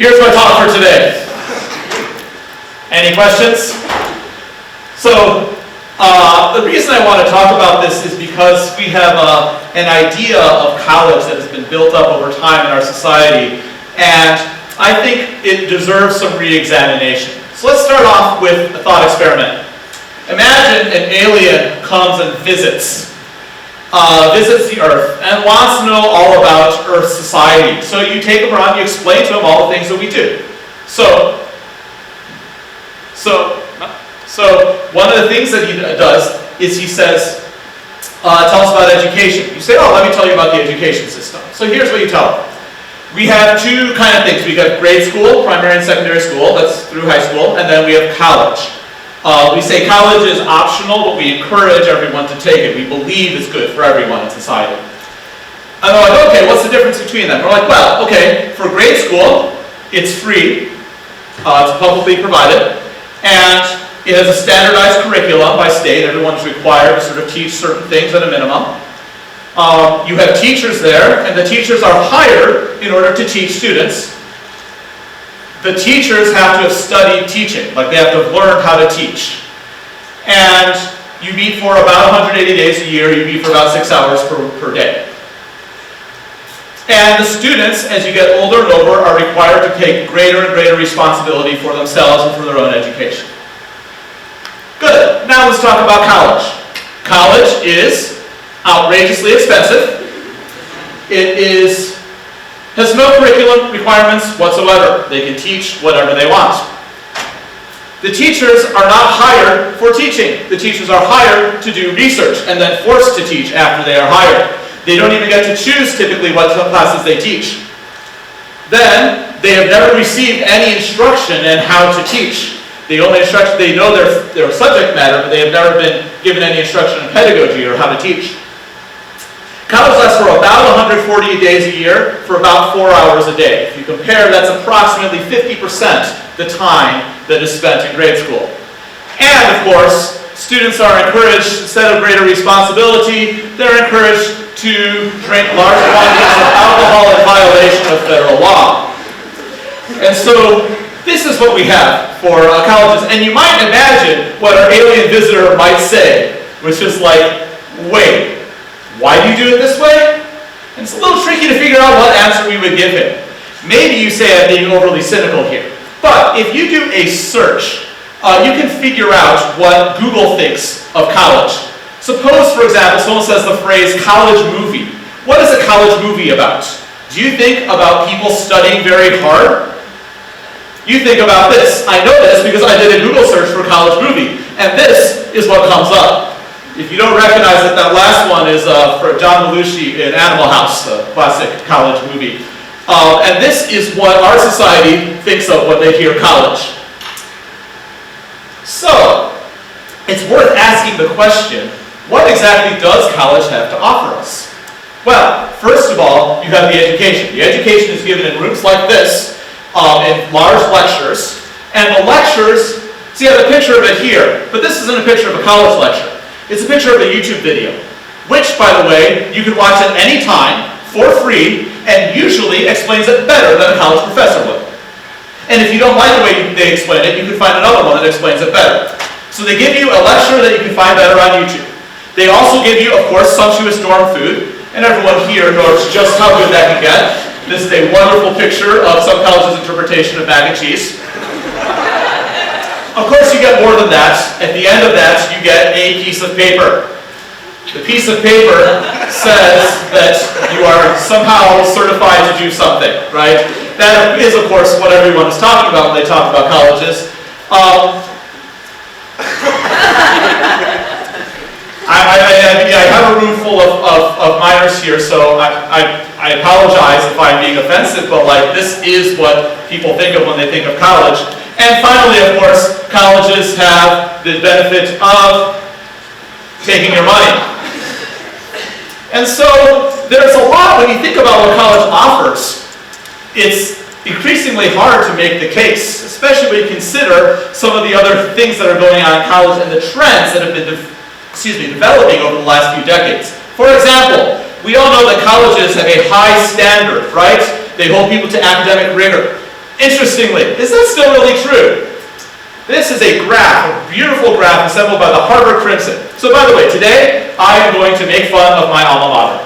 Here's my talk for today. Any questions? So, the reason I want to talk about this is because we have an idea of college that has been built up over time in our society, and I think it deserves some re-examination. So let's start off with a thought experiment. Imagine an alien comes and visits the Earth and wants to know all about Earth society. So you take him around, you explain to him all the things that we do. So one of the things that he does is he says, tell us about education. You say, oh, let me tell you about the education system. So here's what you tell him. We have two kind of things. We have grade school, primary and secondary school, that's through high school, and then we have college. We say college is optional, but we encourage everyone to take it. We believe it's good for everyone in society. And they're like, okay, what's the difference between them? We're like, well, okay, for grade school, it's free, it's publicly provided, and it has a standardized curriculum by state. Everyone's required to sort of teach certain things at a minimum. You have teachers there, and the teachers are hired in order to teach students. The teachers have to have studied teaching, like they have to have learned how to teach. And you meet for about 180 days a year, you meet for about 6 hours per day. And the students, as you get older and older, are required to take greater and greater responsibility for themselves and for their own education. Good. Now let's talk about college. College is outrageously expensive. It has no curriculum requirements whatsoever. They can teach whatever they want. The teachers are not hired for teaching. The teachers are hired to do research and then forced to teach after they are hired. They don't even get to choose typically what classes they teach. Then, they have never received any instruction in how to teach. They know their subject matter, but they have never been given any instruction in pedagogy or how to teach. College lasts for about 140 days a year for about 4 hours a day. If you compare, that's approximately 50% the time that is spent in grade school. And of course, students are encouraged, instead of greater responsibility, they're encouraged to drink large quantities of alcohol in violation of federal law. And so, this is what we have for colleges. And you might imagine what our alien visitor might say, which is like, wait, why do you do it this way? And it's a little tricky to figure out what answer we would give him. Maybe you say I'm being overly cynical here. But if you do a search, you can figure out what Google thinks of college. Suppose, for example, someone says the phrase college movie. What is a college movie about? Do you think about people studying very hard? You think about this. I know this because I did a Google search for college movie. And this is what comes up. If you don't recognize it, that last one is for John Belushi in Animal House, a classic college movie. And this is what our society thinks of when they hear college. So, it's worth asking the question, what exactly does college have to offer us? Well, first of all, you have the education. The education is given in rooms like this, in large lectures. And the lectures, see I have a picture of it here, but this isn't a picture of a college lecture. It's a picture of a YouTube video, which, by the way, you can watch at any time, for free, and usually explains it better than a college professor would. And if you don't like the way they explain it, you can find another one that explains it better. So they give you a lecture that you can find better on YouTube. They also give you, of course, sumptuous dorm food, and everyone here knows just how good that can get. This is a wonderful picture of some college's interpretation of mac and cheese. Of course, you get more than that. At the end of that, you get a piece of paper. The piece of paper says that you are somehow certified to do something, right? That is, of course, what everyone is talking about when they talk about colleges. I have a room full of minors here, so I apologize if I'm being offensive, but like this is what people think of when they think of college. And finally, of course, colleges have the benefit of taking your money. And so, there's a lot, when you think about what college offers, it's increasingly hard to make the case, especially when you consider some of the other things that are going on in college and the trends that have been developing over the last few decades. For example, we all know that colleges have a high standard, right? They hold people to academic rigor. Interestingly, is that still really true? This is a graph, a beautiful graph assembled by the Harvard Crimson. So by the way, today I am going to make fun of my alma mater.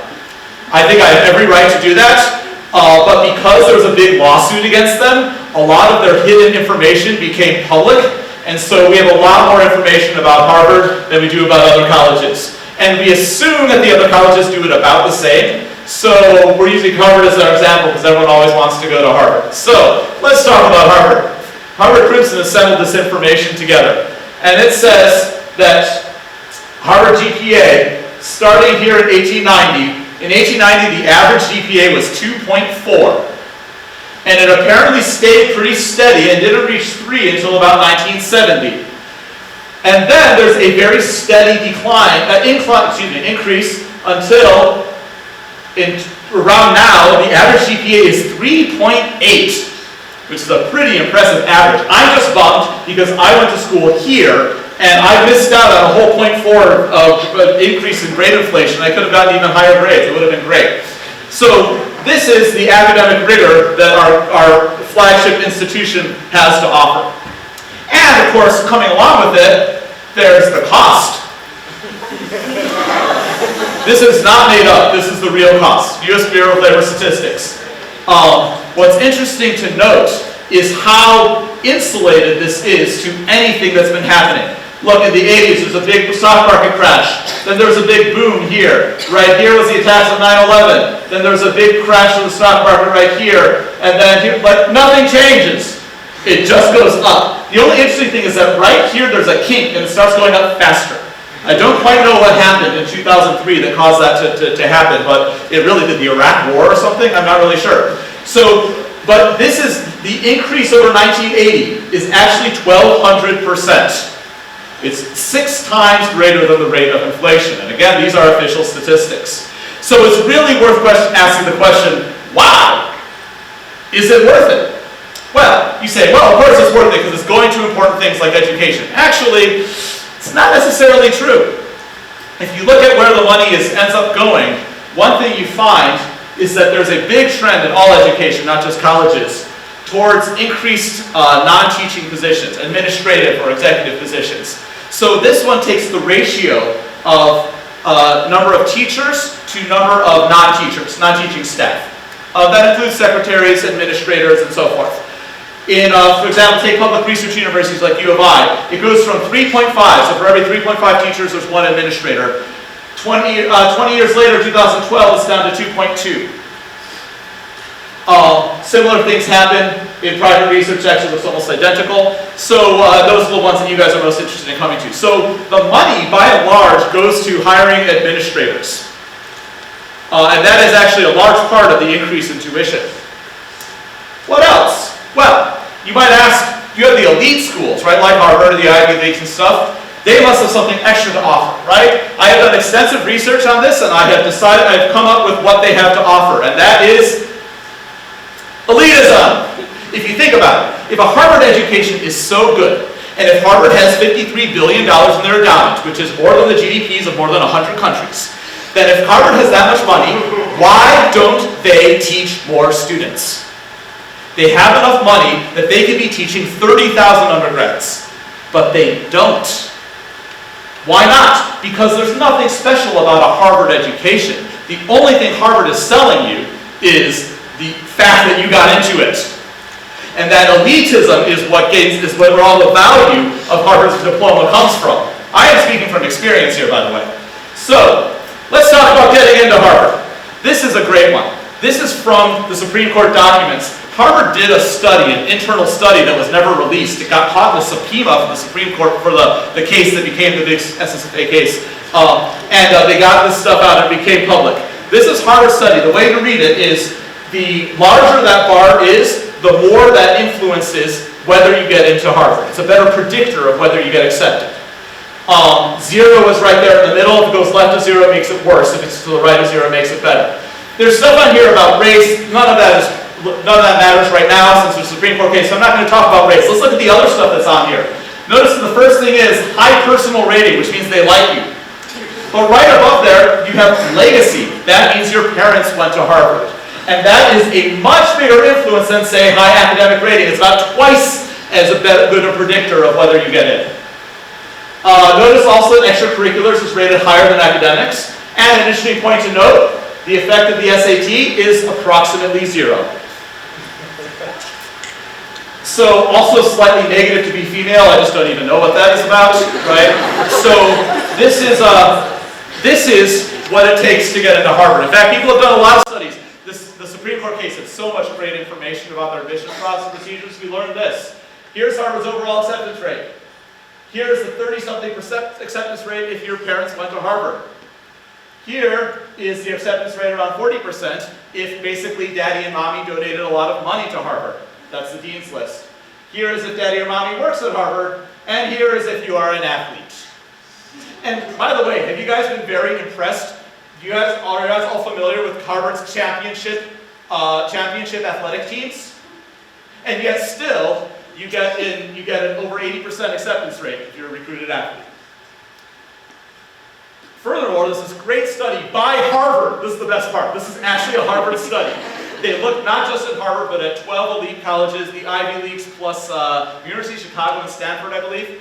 I think I have every right to do that, but because there was a big lawsuit against them, a lot of their hidden information became public, and so we have a lot more information about Harvard than we do about other colleges. And we assume that the other colleges do it about the same, so we're using Harvard as our example because everyone always wants to go to Harvard. So let's talk about Harvard. Harvard Crimson assembled this information together, and it says that Harvard GPA, starting here in 1890, the average GPA was 2.4, and it apparently stayed pretty steady and didn't reach 3 until about 1970. And then there's a very steady increase until around now, the average GPA is 3.8. which is a pretty impressive average. I'm just bummed because I went to school here and I missed out on a whole 0.4 of increase in grade inflation. I could have gotten even higher grades. It would have been great. So this is the academic rigor that our flagship institution has to offer. And of course, coming along with it, there's the cost. This is not made up. This is the real cost. U.S. Bureau of Labor Statistics. What's interesting to note is how insulated this is to anything that's been happening. Look, in the 80s, there's a big stock market crash. Then there was a big boom here. Right here was the attacks of 9/11. Then there was a big crash of the stock market right here. And then here, but nothing changes. It just goes up. The only interesting thing is that right here, there's a kink, and it starts going up faster. I don't quite know what happened in 2003 that caused that to happen, but it really did the Iraq War or something? I'm not really sure. So, but this is, the increase over 1980 is actually 1,200%. It's 6 times greater than the rate of inflation. And again, these are official statistics. So it's really worth asking the question, wow, is it worth it? Well, you say, well, of course it's worth it because it's going to important things like education. Actually, it's not necessarily true. If you look at where the money ends up going, one thing you find is that there's a big trend in all education, not just colleges, towards increased non-teaching positions, administrative or executive positions. So this one takes the ratio of number of teachers to number of non-teachers, non-teaching staff. That includes secretaries, administrators, and so forth. In, for example, take public research universities like U of I. It goes from 3.5, so for every 3.5 teachers, there's 1 administrator. 20 years later, 2012, it's down to 2.2. Similar things happen in private research. Actually, looks almost identical. So those are the ones that you guys are most interested in coming to. So the money, by and large, goes to hiring administrators. And that is actually a large part of the increase in tuition. What else? Well, you might ask, you have the elite schools, right, like Harvard or the Ivy Leagues and stuff. They must have something extra to offer, right? I have done extensive research on this, and I've come up with what they have to offer, and that is elitism. If you think about it, if a Harvard education is so good, and if Harvard has $53 billion in their endowment, which is more than the GDPs of more than 100 countries, then if Harvard has that much money, why don't they teach more students? They have enough money that they could be teaching 30,000 undergrads, but they don't. Why not? Because there's nothing special about a Harvard education. The only thing Harvard is selling you is the fact that you got into it. And that elitism is where all the value of Harvard's diploma comes from. I am speaking from experience here, by the way. So, let's talk about getting into Harvard. This is a great one. This is from the Supreme Court documents. Harvard did a study, an internal study that was never released. It got caught in a subpoena from the Supreme Court for the case that became the big SSFA case. They got this stuff out and it became public. This is Harvard's study. The way to read it is the larger that bar is, the more that influences whether you get into Harvard. It's a better predictor of whether you get accepted. 0 is right there in the middle. If it goes left of 0, it makes it worse. If it's to the right of 0, it makes it better. There's stuff on here about race. None of that matters right now since there's a Supreme Court case, so I'm not going to talk about race. Let's look at the other stuff that's on here. Notice the first thing is high personal rating, which means they like you. But right above there, you have legacy. That means your parents went to Harvard. And that is a much bigger influence than, say, high academic rating. It's about twice as good a predictor of whether you get in. Notice also that extracurriculars is rated higher than academics. And an interesting point to note, the effect of the SAT is approximately 0. So also slightly negative to be female. I just don't even know what that is about, right? So this is what it takes to get into Harvard. In fact, people have done a lot of studies. The Supreme Court case had so much great information about their admission process procedures. We learned this. Here's Harvard's overall acceptance rate. Here's the 30-something % acceptance rate if your parents went to Harvard. Here is the acceptance rate around 40% if basically daddy and mommy donated a lot of money to Harvard. That's the dean's list. Here is if daddy or mommy works at Harvard, and here is if you are an athlete. And by the way, have you guys been very impressed? Are you guys all familiar with Harvard's championship athletic teams? And yet still, you get an over 80% acceptance rate if you're a recruited athlete. Furthermore, there's this great study by Harvard. This is the best part. This is actually a Harvard study. They looked not just at Harvard, but at 12 elite colleges, the Ivy Leagues, plus University of Chicago and Stanford, I believe.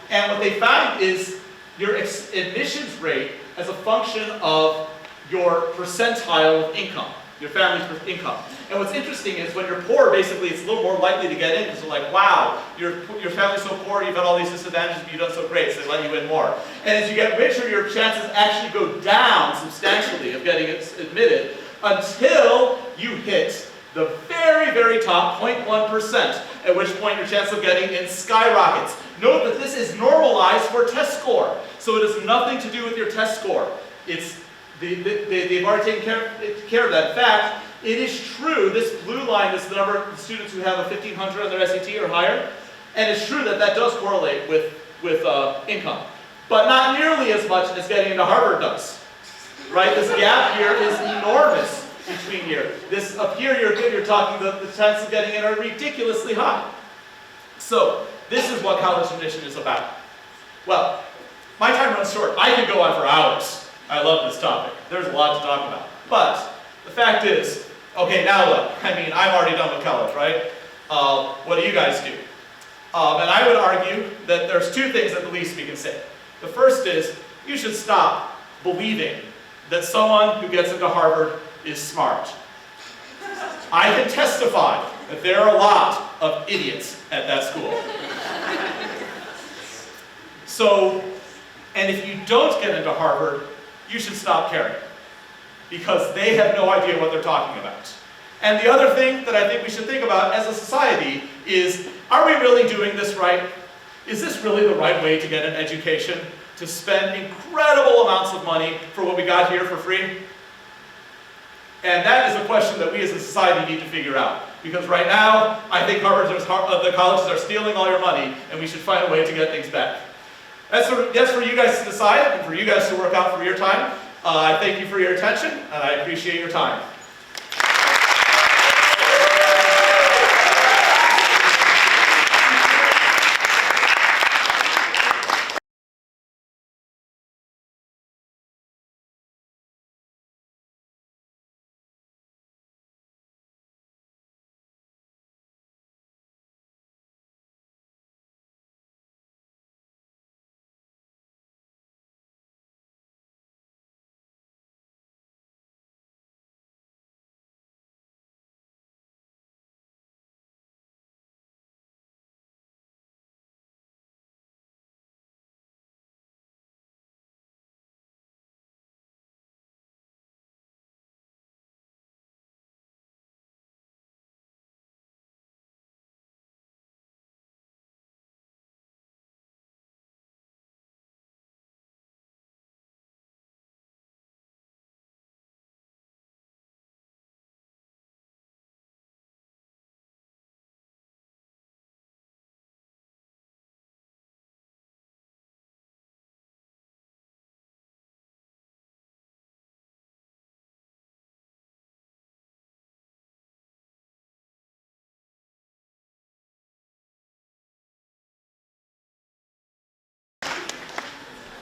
And what they found is your admissions rate as a function of your percentile of income, your family's income. And what's interesting is when you're poor, basically, it's a little more likely to get in because they're like, wow, your family's so poor, you've got all these disadvantages, but you've done so great, so they let you in more. And as you get richer, your chances actually go down substantially of getting admitted until you hit the very, very top 0.1%, at which point your chance of getting in skyrockets. Note that this is normalized for test score, so it has nothing to do with your test score. They've already taken care of that. In fact, it is true, this blue line is the number of students who have a 1,500 on their SAT or higher, and it's true that that does correlate with income, but not nearly as much as getting into Harvard does. Right? This gap here is enormous between here. This up here, you're good, you're talking the chances of getting in are ridiculously high. So, this is what college admission is about. Well, my time runs short. I could go on for hours. I love this topic. There's a lot to talk about. But the fact is, okay, now what? I mean, I'm already done with college, right? What do you guys do? And I would argue that there's two things at the least we can say. The first is, you should stop believing that someone who gets into Harvard is smart. I can testify that there are a lot of idiots at that school. So, and if you don't get into Harvard, you should stop caring, because they have no idea what they're talking about. And the other thing that I think we should think about as a society is, are we really doing this right? Is this really the right way to get an education? To spend incredible amounts of money for what we got here for free? And that is a question that we as a society need to figure out. Because right now, I think the colleges are stealing all your money, and we should find a way to get things back. That's for you guys to decide, and for you guys to work out for your time. I thank you for your attention, and I appreciate your time.